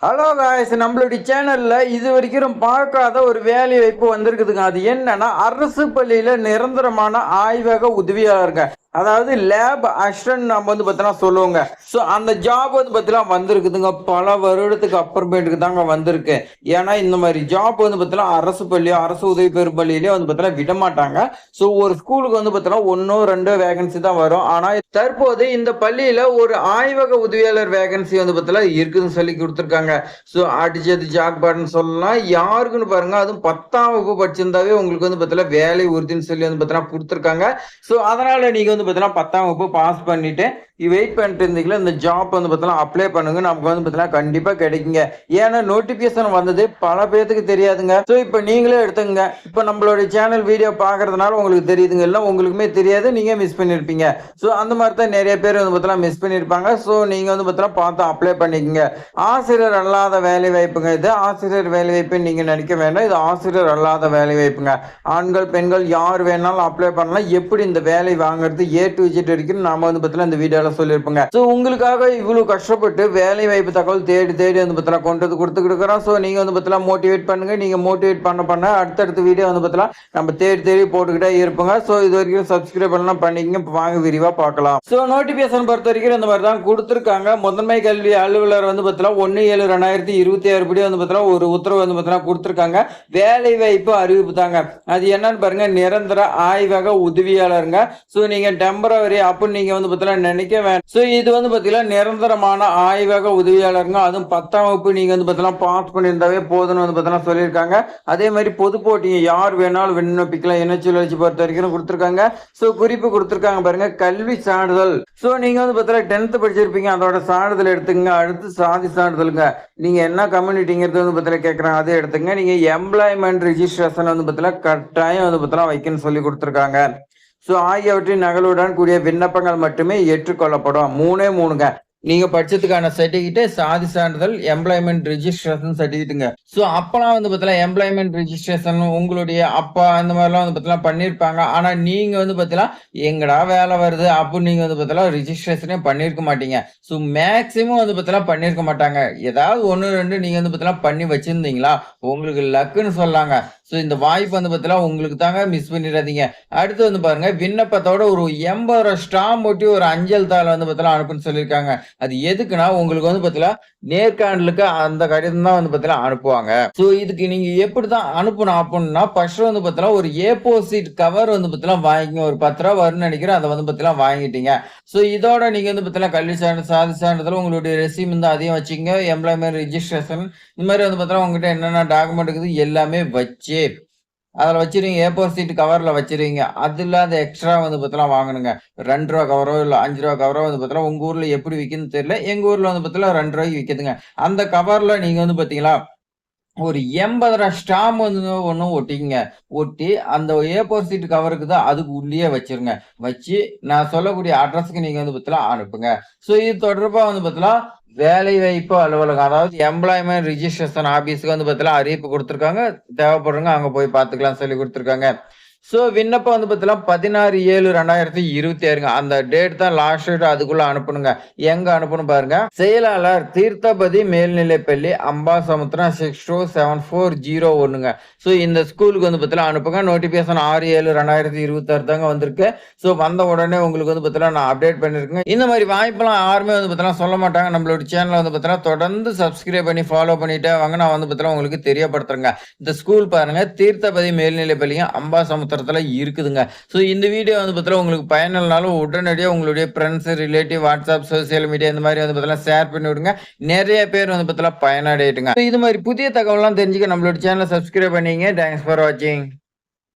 Hello guys, நம்மளுடைய சேனல்ல இது வரைக்கும் பார்க்காத ஒரு வேலை வாய்ப்பு வந்திருக்குதுங்க. அது என்னன்னா, அரசு பள்ளியில நிரந்தரமான ஆய்வக உதவியாளருங்க. அதாவது லேப் அசிஸ்டன்ட் நம்ம பார்த்தோன்னா சொல்லுவோங்க. ஸோ அந்த ஜாப் பார்த்தீங்கன்னா வந்திருக்குதுங்க. பல வருடத்துக்கு அப்புறமேட்டுக்கு தாங்க வந்திருக்கு. ஏன்னா இந்த மாதிரி ஜாப் பார்த்தீங்கன்னா அரசு பள்ளியோ அரசு உதவி பெறும் பள்ளியிலேயே பார்த்தீங்கன்னா விட மாட்டாங்க. ஸோ ஒரு ஸ்கூலுக்கு பார்த்தீங்கன்னா ஒன்னோ ரெண்டோ வேகன்சி தான் வரும். ஆனால் தற்போது இந்த பள்ளியில ஒரு ஆய்வக உதவியாளர் வேகன்சி பார்த்தீங்கன்னா இருக்குதுன்னு சொல்லி கொடுத்துருக்காங்க. ஸோ அடிச்சது ஜாக்பாட்னு சொல்லலாம். யாருக்குன்னு பாருங்க, அதுவும் 10ஆம் வகுப்பு படிச்சிருந்தாவே உங்களுக்கு பார்த்தீங்கன்னா வேலை உறுதின்னு சொல்லி பார்த்தீங்கன்னா கொடுத்துருக்காங்க. ஸோ அதனால நீங்க பார்த்தீங்கன்னா 10ஆம் வகுப்பு பாஸ் பண்ணிட்டு வெயிட் பண்ணிட்டு இருந்தீங்களா, இந்த ஜாப் பார்த்தீங்கன்னா அப்ளை பண்ணுங்க. நமக்கு பார்த்தீங்கன்னா கண்டிப்பா கிடைக்குங்க. ஏன்னா நோட்டிபிகேஷன் வந்தது பல பேருக்கு தெரியாதுங்க. ஸோ இப்போ நீங்களே எடுத்துங்க. இப்போ நம்மளுடைய சேனல் வீடியோ பார்க்கறதுனால உங்களுக்கு தெரியுதுங்க, இல்லை உங்களுக்குமே தெரியாது, நீங்க மிஸ் பண்ணிருப்பீங்க. ஸோ அந்த மாதிரி தான் நிறைய பேர் பார்த்தீங்கன்னா மிஸ் பண்ணிருப்பாங்க. ஸோ நீங்க பார்த்தீங்கன்னா பார்த்து அப்ளை பண்ணிக்கங்க. ஆசிரியர் அல்லாத வேலை வாய்ப்புங்க இது. ஆசிரியர் வேலை வாய்ப்பு நீங்க நினைக்க வேண்டாம், இது ஆசிரியர் அல்லாத வேலை வாய்ப்புங்க. ஆண்கள் பெண்கள் யார் வேணாலும் அப்ளை பண்ணலாம். எப்படி இந்த வேலை வாங்குறது A to Z வரைக்கும் நாம பார்த்தீங்கன்னா இந்த வீடியோல சொல்லியிருப்போங்க. ஸோ உங்களுக்காக இவ்வளவு கஷ்டப்பட்டு வேலை வாய்ப்பு தகவல் தேடி தேடி பார்த்தீங்கன்னா கொண்டு வந்து கொடுத்துக்கிட்டு இருக்கிறோம். ஸோ நீங்க பார்த்தீங்கன்னா மோட்டிவேட் பண்ணுங்க. நீங்க மோட்டிவேட் பண்ண அடுத்தடுத்த வீடியோ பார்த்தீங்கன்னா நம்ம தேடி தேடி போட்டுக்கிட்டே இருப்போங்க. ஸோ இது வரைக்கும் சப்ஸ்கிரைப் பண்ணலாம் பண்ணிக்கங்க. வாங்க விரிவா பார்க்கலாம். ஸோ நோட்டிபிகேஷன் பொறுத்த வரைக்கும் இந்த மாதிரி தான் கொடுத்துருக்காங்க. முதன்மை கல்வி அலுவலர் பார்த்தீங்கன்னா 1/7/2026 படி பார்த்தீங்கன்னா ஒரு உத்தரவு பார்த்தீங்கன்னா கொடுத்துருக்காங்க. வேலை வாய்ப்பு அறிவிப்பு தாங்க. அது என்னன்னு பாருங்க, நிரந்தர ஆய்வக உதவியாளருங்க. ஸோ நீங்க டெம்பரவரி அப்படின்னு நீங்க பார்த்தீங்கன்னா நினைக்க வேண்டாம். ஸோ இது பார்த்தீங்கன்னா நிரந்தரமான ஆய்வக உதவியாளருங்க. அதுவும் 10ஆம் வகுப்பு நீங்க பார்த்தீங்கன்னா பாஸ் பண்ணியிருந்தாவே போதும்னு பார்த்தீங்கன்னா சொல்லியிருக்காங்க. அதே மாதிரி பொது போட்டியை யார் வேணாலும் விண்ணப்பிக்கலாம். இணைச்சல் வச்சு பொறுத்த வரைக்கும் கொடுத்துருக்காங்க. ஸோ குறிப்பு கொடுத்துருக்காங்க பாருங்க, கல்வி சான்றிதழ். ஸோ நீங்க பார்த்தீங்கன்னா 10th படிச்சிருப்பீங்க, அதோட சான்றிதழ் எடுத்துங்க. அடுத்து சாதி சான்றிதழுங்க. நீங்க என்ன கம்யூனிட்டிங்கிறது பார்த்தீங்கன்னா கேட்குறாங்க, அதை எடுத்துங்க. நீங்க எம்ப்ளாய்மெண்ட் ரிஜிஸ்ட்ரேஷன் பார்த்தீங்கன்னா கட்டாயம் பார்த்தீங்கன்னா வைக்கணும்னு சொல்லி கொடுத்துருக்காங்க. ஸோ ஆகியவற்றின் நகலுடன் கூடிய விண்ணப்பங்கள் மட்டுமே ஏற்றுக்கொள்ளப்படும். 3ங்க. நீங்க படிச்சதுக்கான சர்டிபிகேட், சாதி சான்றிதழ், எம்ப்ளாய்மெண்ட் ரிஜிஸ்ட்ரேஷன் சர்டிபிகேட்டுங்க. ஸோ அப்பெல்லாம் பார்த்தீங்கன்னா எம்ப்ளாய்மெண்ட் ரிஜிஸ்ட்ரேஷன் உங்களுடைய அப்பா அந்த மாதிரிலாம் பார்த்தீங்கன்னா பண்ணியிருப்பாங்க. ஆனா நீங்க பார்த்தீங்கன்னா எங்கடா வேலை வருது அப்படின்னு நீங்க பார்த்தீங்கன்னா ரிஜிஸ்ட்ரேஷனே பண்ணியிருக்க மாட்டீங்க. ஸோ மேக்சிமம் பார்த்தீங்கன்னா பண்ணியிருக்க மாட்டாங்க. ஏதாவது ஒன்று ரெண்டு நீங்க பார்த்தீங்கன்னா பண்ணி வச்சிருந்தீங்களா, உங்களுக்கு லக்குன்னு சொல்லாங்க. ஸோ இந்த வாய்ப்பு பார்த்தீங்கன்னா உங்களுக்கு தாங்க, மிஸ் பண்ணிடாதீங்க. அடுத்து பாருங்க, விண்ணப்பத்தோட ஒரு 80 ஸ்டாம்ப் ஒட்டி ஒரு அஞ்சல் தாள் பார்த்தீங்கன்னா அனுப்புன்னு சொல்லியிருக்காங்க. அது எதுக்குன்னா உங்களுக்கு பார்த்தீங்கன்னா நேர்காணலுக்கு அந்த கடிதம் தான் பார்த்தீங்கன்னா அனுப்புவாங்க. ஸோ இதுக்கு நீங்க எப்படிதான் அனுப்பணும் அப்படின்னா, ஃபர்ஸ்ட் பார்த்தீங்கன்னா ஒரு A4 சீட் கவர் பார்த்தீங்கன்னா வாங்கிங்க. ஒரு 10 ரூபா வரும்னு நினைக்கிறேன். அதை பார்த்தீங்கன்னா வாங்கிட்டீங்க. ஸோ இதோட நீங்க பார்த்தீங்கன்னா கல்வி சான்றிதழ், சாதி சான்றிதழ், உங்களுடைய ரெசியூம் அதையும் வச்சுங்க. எம்ப்ளாய்மெண்ட் ரிஜிஸ்ட்ரேஷன் இந்த மாதிரி பார்த்தீங்கன்னா உங்ககிட்ட என்னென்ன டாக்குமெண்ட் இருக்குது எல்லாமே வச்சு அதில் வச்சிருங்க. A4 சீட் கவரில் வச்சிருங்க. அது இல்லாத எக்ஸ்ட்ரா பார்த்தீங்கன்னா வாங்கணுங்க. ₹2 கவரோ இல்லை ₹5 கவரோ பார்த்தீங்கன்னா உங்கள் ஊரில் எப்படி விற்குன்னு தெரியல. எங்கள் ஊரில் பார்த்தீங்கன்னா ₹2 விற்கிதுங்க. அந்த கவரில் நீங்கள் பார்த்தீங்களா ஒரு 80 ஸ்டாம்ப் ஒன்று ஒட்டிங்க. ஒட்டி அந்த A4 சீட் கவருக்கு தான் அதுக்கு உள்ளே வச்சிருங்க. வச்சு நான் சொல்லக்கூடிய அட்ரஸ்க்கு நீங்க பார்த்தீங்கன்னா அனுப்புங்க. ஸோ இது தொடர்பா பார்த்தீங்கன்னா வேலைவாய்ப்பு அலுவலகம், அதாவது எம்ப்ளாய்மெண்ட் ரிஜிஸ்ட்ரேஷன் ஆபீஸ்க்கு பார்த்தீங்கன்னா அறிவிப்பு கொடுத்துருக்காங்க. தேவைப்படுறவங்க அங்க போய் பார்த்துக்கலாம் சொல்லி கொடுத்துருக்காங்க. ஸோ விண்ணப்பம் பார்த்தீங்கன்னா 16/7/2026ங்க. அந்த டேட் தான் லாஸ்ட் டேட். அதுக்குள்ள அனுப்பணுங்க. எங்க அனுப்பணும் பாருங்க, செயலாளர் தீர்த்தபதி மேல்நிலைப்பள்ளி, அம்பாசமுத்திரம் 627401ங்க. ஸோ இந்த ஸ்கூலுக்கு பார்த்தீங்கன்னா அனுப்புங்க. நோட்டிபிகேஷன் 6/7/2026 தாங்க வந்திருக்கு. ஸோ வந்த உடனே உங்களுக்கு பார்த்தீங்கன்னா நான் அப்டேட் பண்ணிருக்கேங்க. இந்த மாதிரி வாய்ப்பெல்லாம் யாருமே பார்த்தீங்கன்னா சொல்ல மாட்டாங்க. நம்மளோட சேனலை பார்த்தீங்கன்னா தொடர்ந்து சப்ஸ்கிரைப் பண்ணி ஃபாலோ பண்ணிட்டே வாங்க. நான் பார்த்தீங்கன்னா உங்களுக்கு தெரியப்படுத்துறேங்க. இந்த ஸ்கூல் பாருங்க, தீர்த்தபதி மேல்நிலைப்பள்ளியும் அம்பாசமுத்திரம் இருக்குதுங்க. சோ இந்த வீடியோ பார்த்தீங்கன்னா உங்களுக்கு பயனுள்ளனாலும் உடனடியாக உங்களுடைய friends, relative, WhatsApp, social media இந்த மாதிரி பார்த்தீங்கன்னா ஷேர் பண்ணி விடுங்க. நிறைய பேர் பார்த்தீங்கன்னா பயனடையட்டுங்க. இது மாதிரி புதிய தகவல்லாம் தெரிஞ்சுக்க நம்மளோட சேனலை சப்ஸ்கிரைப் பண்ணிங்க. தேங்க்ஸ் ஃபார் வாட்சிங்.